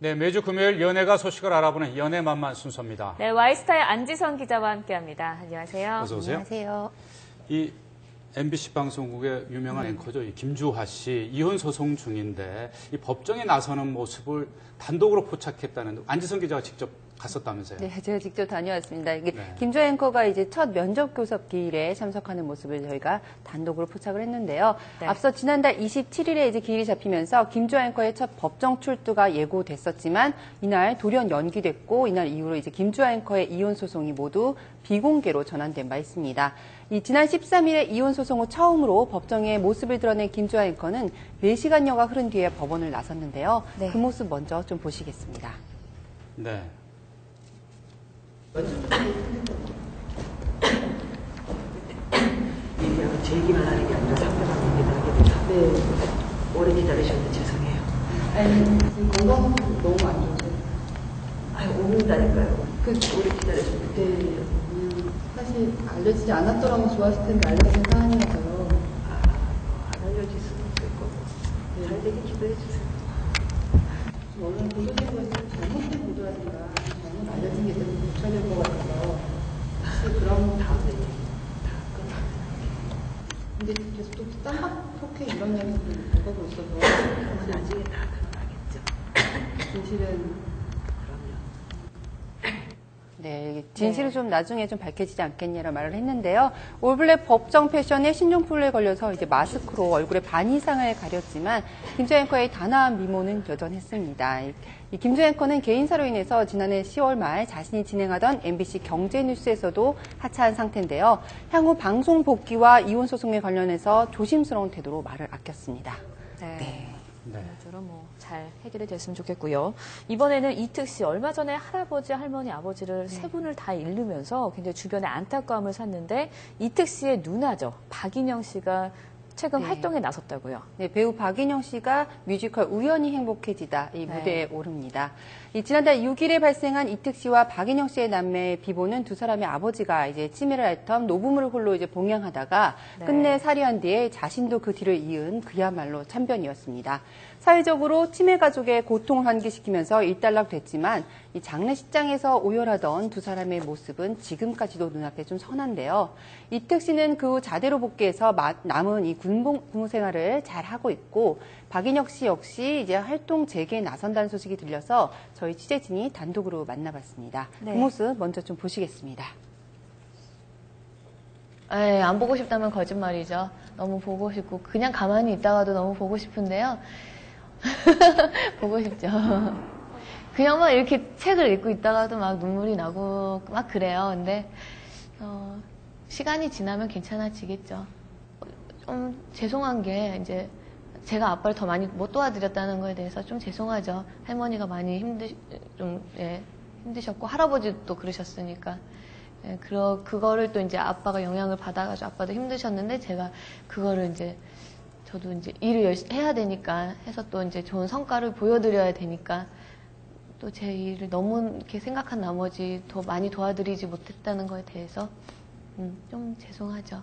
네, 매주 금요일 연예가 소식을 알아보는 연예만만 순서입니다. 네, 와이스타의 안지선 기자와 함께합니다. 안녕하세요. 어서 오세요. 안녕하세요. 이 MBC 방송국의 유명한 앵커죠. 이 김주하 씨 이혼 소송 중인데 이 법정에 나서는 모습을 단독으로 포착했다는 안지선 기자가 직접 갔었다면서요? 네, 제가 직접 다녀왔습니다. 이게 네. 김주하 앵커가 이제 첫 면접 교섭 기일에 참석하는 모습을 저희가 단독으로 포착을 했는데요. 네. 앞서 지난달 27일에 이제 기일이 잡히면서 김주하 앵커의 첫 법정 출두가 예고됐었지만 이날 돌연 연기됐고 이날 이후로 이제 김주하 앵커의 이혼 소송이 모두 비공개로 전환된 바 있습니다. 지난 13일에 이혼 소송 후 처음으로 법정에 모습을 드러낸 김주하 앵커는 4시간여가 흐른 뒤에 법원을 나섰는데요. 네. 그 모습 먼저 좀 보시겠습니다. 네. 얘기하고 제 얘기만 하는 게 아니라 상대방 얘기를 하게 돼서 네, 오래 기다리셨는데 죄송해요. 아니, 지금 건강 너무 안 좋으세요? 아유, 옵니다니까요. 오래 기다리셨는데. 네, 사실 알려지지 않았더라면 좋았을 텐데 알려진 사안이라서요. 안 알려질 수는 없을 거고. 잘 되게 기도해 주세요. 오늘 보도된 것이 잘못된 보도라든가 잘못 알려진 게 좀 고쳐야 될 것 같아서 혹시 그런 다음에 다 끝나면. 근데 계속 또 쌍방폭행 이런 이야기도 오가고 있어서 그러면 나중에 다 드러나겠죠. 진실은 그럼요. 네, 진실이 좀 나중에 좀 밝혀지지 않겠냐라는 말을 했는데요. 올블랙 법정 패션에 신종플루에 걸려서 이제 마스크로 얼굴의 반 이상을 가렸지만 김주하 앵커의 단아한 미모는 여전했습니다. 이 김주하 앵커는 개인사로 인해서 지난해 10월 말 자신이 진행하던 MBC 경제뉴스에서도 하차한 상태인데요. 향후 방송 복귀와 이혼 소송에 관련해서 조심스러운 태도로 말을 아꼈습니다. 네. 네. 아무쪼록 잘 해결이 됐으면 좋겠고요. 이번에는 이특 씨 얼마 전에 할아버지, 할머니, 아버지를 세 분을 다 잃으면서 굉장히 주변에 안타까움을 샀는데 이특 씨의 누나죠. 박인영 씨가 최근 네. 활동에 나섰다고요. 네, 배우 박인영 씨가 뮤지컬 우연히 행복해지다 이 무대에 오릅니다. 지난달 6일에 발생한 이특 씨와 박인영 씨의 남매 비보는 두 사람의 아버지가 이제 치매를 앓던 노부모를 홀로 이제 봉양하다가 네. 끝내 살해한 뒤에 자신도 그 뒤를 이은 그야말로 참변이었습니다. 사회적으로 치매 가족의 고통을 환기시키면서 일단락됐지만 이 장례식장에서 오열하던 두 사람의 모습은 지금까지도 눈앞에 좀 선한데요. 이특 씨는 그 후 자대로 복귀해서 남은 이 군복무 생활을 잘 하고 있고 박인혁 씨 역시 이제 활동 재개에 나선다는 소식이 들려서 저희 취재진이 단독으로 만나봤습니다. 네. 그 모습 먼저 좀 보시겠습니다. 네, 안 보고 싶다면 거짓말이죠. 너무 보고 싶고 그냥 가만히 있다가도 너무 보고 싶은데요. 보고 싶죠. 그냥 막 이렇게 책을 읽고 있다가도 막 눈물이 나고 막 그래요. 근데 시간이 지나면 괜찮아지겠죠. 좀 죄송한 게 이제 제가 아빠를 더 많이 못 도와드렸다는 거에 대해서 좀 죄송하죠. 할머니가 많이 힘드셨고 할아버지도 그러셨으니까. 예, 그거를 또 이제 아빠가 영향을 받아가지고 아빠도 힘드셨는데 제가 그거를 이제 저도 이제 일을 열심히 해야 되니까 해서 또 이제 좋은 성과를 보여드려야 되니까 또 제 일을 너무 이렇게 생각한 나머지 더 많이 도와드리지 못했다는 거에 대해서 좀 죄송하죠.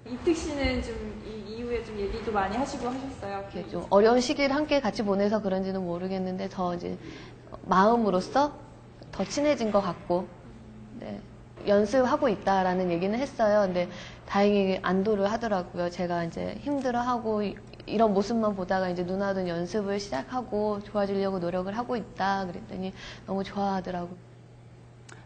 이특 씨는 좀 이 이후에 좀 얘기도 많이 하시고 하셨어요? 이렇게 좀 어려운 시기를 함께 같이 보내서 그런지는 모르겠는데 더 이제 마음으로서 더 친해진 것 같고 네, 연습하고 있다라는 얘기는 했어요. 근데 다행히 안도를 하더라고요. 제가 이제 힘들어하고 이런 모습만 보다가 이제 누나도 연습을 시작하고 좋아지려고 노력을 하고 있다 그랬더니 너무 좋아하더라고요.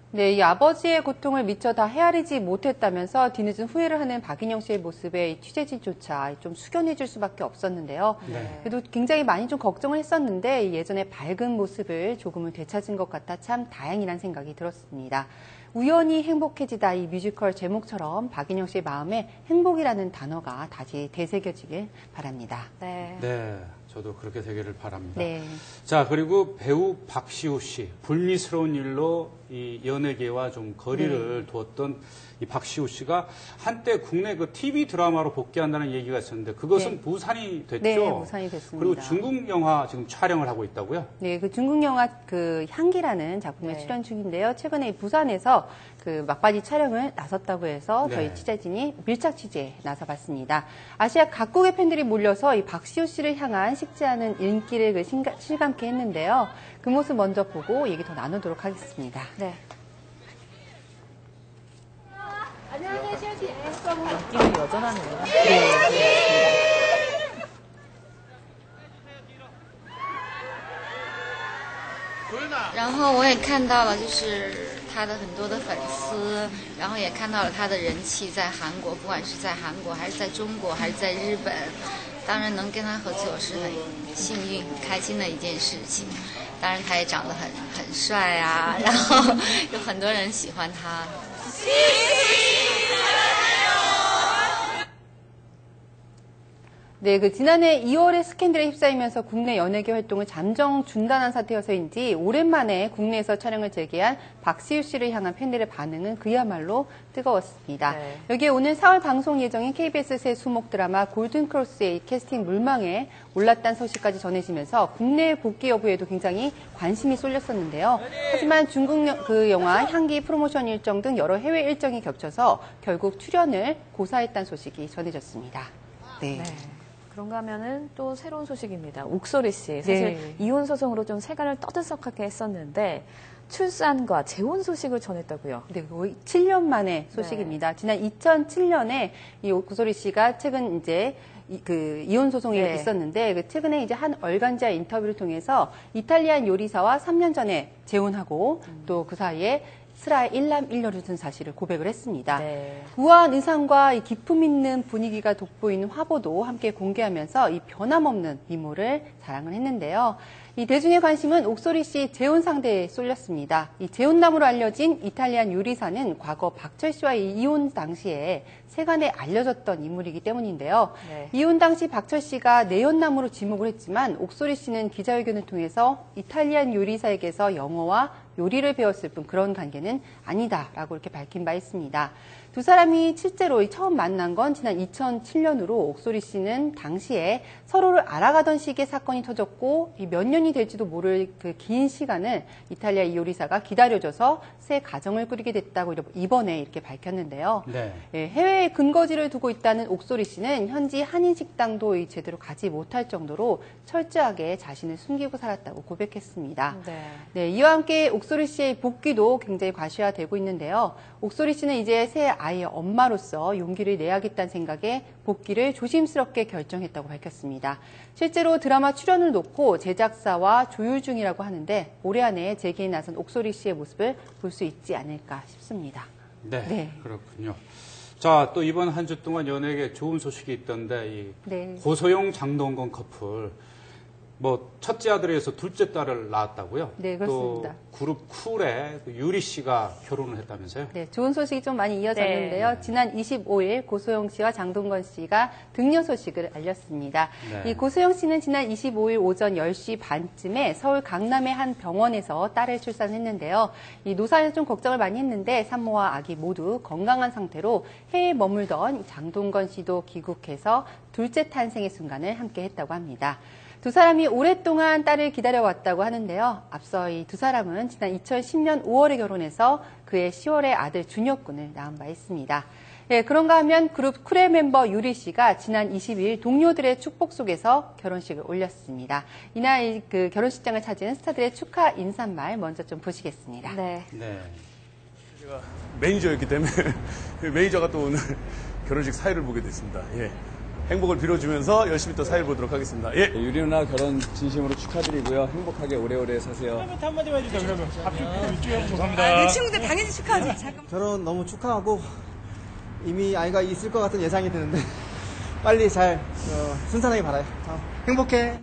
네, 이 아버지의 고통을 미처 다 헤아리지 못했다면서 뒤늦은 후회를 하는 박인영 씨의 모습에 이 취재진조차 좀 숙연해질 수밖에 없었는데요. 네. 그래도 굉장히 많이 좀 걱정을 했었는데 예전의 밝은 모습을 조금은 되찾은 것 같아 참 다행이라는 생각이 들었습니다. 우연히 행복해지다 이 뮤지컬 제목처럼 박인영 씨의 마음에 행복이라는 단어가 다시 되새겨지길 바랍니다. 네. 네, 저도 그렇게 되기를 바랍니다. 네. 자, 그리고 배우 박시우 씨. 불미스러운 일로 이 연예계와 좀 거리를 두었던 이 박시우 씨가 한때 국내 그 TV 드라마로 복귀한다는 얘기가 있었는데 그것은 네. 무산이 됐죠? 네, 무산이 됐습니다. 그리고 중국 영화 지금 촬영을 하고 있다고요? 네, 그 중국 영화 그 향기라는 작품에 네. 출연 중인데요. 최근에 부산에서 그 막바지 촬영을 나섰다고 해서 네. 저희 취재진이 밀착 취재에 나서봤습니다. 아시아 각국의 팬들이 몰려서 이 박시우 씨를 향한 식지 않은 인기를 실감케 했는데요. 그 모습 먼저 보고 얘기 더 나누도록 하겠습니다. 네. 안녕하세요, 인기는 여전하네요. 네. 然后我也看到了，就是他的很多的粉丝，然后也看到了他的人气在韩国，不管是在韩国还是在中国还是在日本，当然能跟他合作是很幸运、很开心的一件事情。当然他也长得很帅啊，然后有很多人喜欢他。 네, 지난해 2월에 스캔들에 휩싸이면서 국내 연예계 활동을 잠정 중단한 사태여서인지 오랜만에 국내에서 촬영을 재개한 박시우 씨를 향한 팬들의 반응은 그야말로 뜨거웠습니다. 네. 여기에 오늘 4월 방송 예정인 KBS 새 수목 드라마 골든크로스의 캐스팅 물망에 올랐다는 소식까지 전해지면서 국내 복귀 여부에도 굉장히 관심이 쏠렸었는데요. 하지만 중국 영화 향기 프로모션 일정 등 여러 해외 일정이 겹쳐서 결국 출연을 고사했다는 소식이 전해졌습니다. 네. 네. 그런가 하면은 또 새로운 소식입니다. 옥소리 씨. 사실 네. 이혼 소송으로 좀 세간을 떠들썩하게 했었는데 출산과 재혼 소식을 전했다고요. 네, 거의 7년 만의 소식입니다. 지난 2007년에 이 옥소리 씨가 최근 이제 이혼 소송이 네. 있었는데 최근에 이제 한 얼간지와 인터뷰를 통해서 이탈리안 요리사와 3년 전에 재혼하고 또 그 사이에 슬아의 일남 일녀를 둔 사실을 고백을 했습니다. 네. 우아한 의상과 이 기품 있는 분위기가 돋보이는 화보도 함께 공개하면서 이 변함없는 미모를 자랑을 했는데요. 이 대중의 관심은 옥소리 씨 재혼 상대에 쏠렸습니다. 이 재혼남으로 알려진 이탈리안 요리사는 과거 박철 씨와의 이혼 당시에 세간에 알려졌던 인물이기 때문인데요. 네. 이혼 당시 박철 씨가 내연남으로 지목을 했지만 옥소리 씨는 기자회견을 통해서 이탈리안 요리사에게서 영어와 요리를 배웠을 뿐 그런 관계는 아니다라고 이렇게 밝힌 바 있습니다. 두 사람이 실제로 처음 만난 건 지난 2007년으로 옥소리 씨는 당시에 서로를 알아가던 시기에 사건이 터졌고 몇 년이 될지도 모를 그 긴 시간을 이탈리아 이 요리사가 기다려줘서 새 가정을 꾸리게 됐다고 이번에 이렇게 밝혔는데요. 네. 예, 해외에 근거지를 두고 있다는 옥소리 씨는 현지 한인 식당도 제대로 가지 못할 정도로 철저하게 자신을 숨기고 살았다고 고백했습니다. 네. 네, 이와 함께 옥소리 씨의 복귀도 굉장히 과시화되고 있는데요. 옥소리 씨는 이제 새 아이의 엄마로서 용기를 내야겠다는 생각에 복귀를 조심스럽게 결정했다고 밝혔습니다. 실제로 드라마 출연을 놓고 제작사와 조율 중이라고 하는데 올해 안에 재개에 나선 옥소리 씨의 모습을 볼 수 있지 않을까 싶습니다. 네, 네. 그렇군요. 자, 또 이번 한 주 동안 연예계 좋은 소식이 있던데 이 네. 고소영 장동건 커플 뭐 첫째 아들에서 둘째 딸을 낳았다고요? 네, 그렇습니다. 또 그룹 쿨의 유리 씨가 결혼을 했다면서요? 네, 좋은 소식이 좀 많이 이어졌는데요. 네. 지난 25일 고소영 씨와 장동건 씨가 등려 소식을 알렸습니다. 네. 이 고소영 씨는 지난 25일 오전 10시 반쯤에 서울 강남의 한 병원에서 딸을 출산했는데요. 이 노사에서 좀 걱정을 많이 했는데 산모와 아기 모두 건강한 상태로 해외에 머물던 장동건 씨도 귀국해서 둘째 탄생의 순간을 함께 했다고 합니다. 두 사람이 오랫동안 딸을 기다려왔다고 하는데요. 앞서 이 두 사람은 지난 2010년 5월에 결혼해서 그해 10월에 아들 준혁 군을 낳은 바 있습니다. 예, 그런가 하면 그룹 쿨의 멤버 유리 씨가 지난 22일 동료들의 축복 속에서 결혼식을 올렸습니다. 이날 그 결혼식장을 찾은 스타들의 축하 인사말 먼저 좀 보시겠습니다. 네. 네. 제가 매니저였기 때문에 매니저가 또 오늘 결혼식 사회를 보게 됐습니다. 예. 행복을 빌어주면서 열심히 또 사회를 보도록 하겠습니다. 예. 유리 누나 결혼 진심으로 축하드리고요. 행복하게 오래오래 사세요. 한마디만 해주세요. 그러면 앞쪽 이쪽에 감사합니다. 내 친구들 당연히 축하하지. 잠깐만. 결혼 너무 축하하고 이미 아이가 있을 것 같은 예상이 드는데 빨리 잘 순산하게 바라요. 행복해.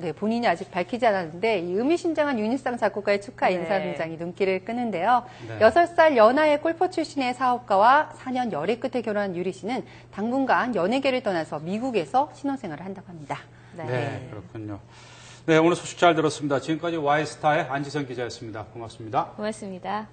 네, 본인이 아직 밝히지 않았는데 이 의미심장한 윤일상 작곡가의 축하 인사 등장이 눈길을 끄는데요. 네. 6살 연하의 골퍼 출신의 사업가와 4년 열애 끝에 결혼한 유리 씨는 당분간 연예계를 떠나서 미국에서 신혼생활을 한다고 합니다. 네, 그렇군요. 네, 오늘 소식 잘 들었습니다. 지금까지 Y스타의 안지선 기자였습니다. 고맙습니다. 고맙습니다.